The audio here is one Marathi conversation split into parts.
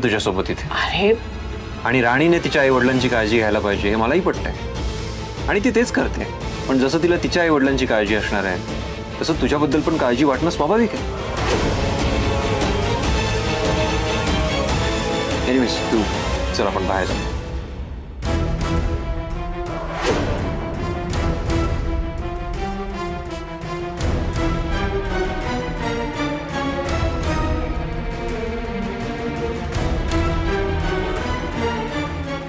तुझ्यासोबत इथे अरे आणि राणीने तिच्या आई वडिलांची काळजी घ्यायला पाहिजे हे मलाही पटतंय आणि ती तेच करते. पण जसं तिला तिच्या आई वडिलांची काळजी असणार आहे तसं तुझ्याबद्दल पण काळजी वाटणं स्वाभाविक आहे. एनिवेज तू चल आपण बाहेर जाऊ.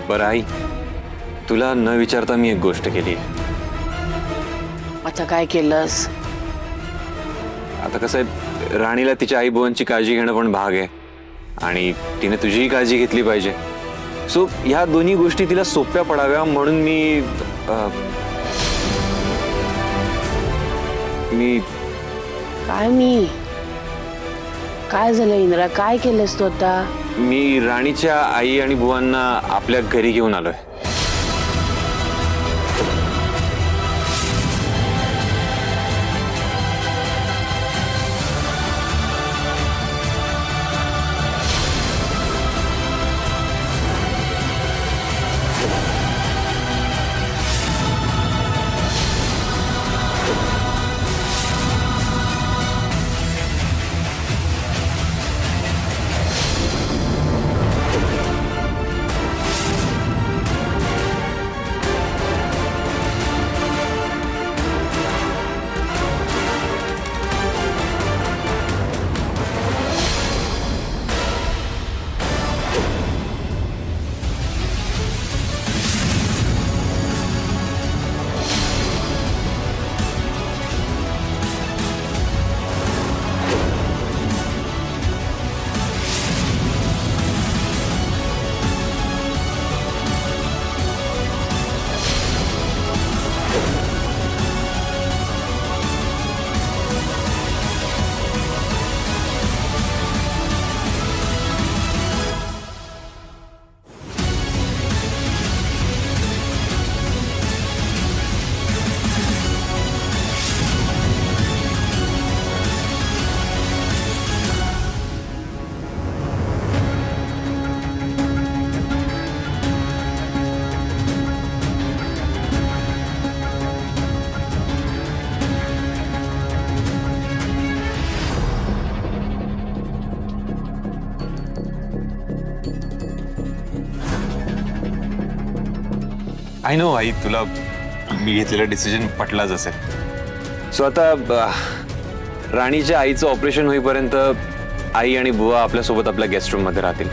बरं आई, तुला न विचारता मी एक गोष्ट केली आहे. आता काय केलंस? आता कसं आहे, राणीला तिच्या आई भावांची काळजी घेणं पण भाग आहे आणि तिने तुझीही काळजी घेतली पाहिजे. सो ह्या दोन्ही गोष्टी तिला सोप्या पडाव्या म्हणून मी काय झालं इंद्रा? काय केलंस तू आता? मी राणीच्या आई आणि बुवांना आपल्या घरी घेऊन आलोय. आय नो आई, तुला मी घेतलेला डिसिजन पटलाच असेल. सो आता राणीच्या आईचं ऑपरेशन होईपर्यंत आई आणि बुवा आपल्यासोबत आपल्या गेस्ट रूम मध्ये राहतील.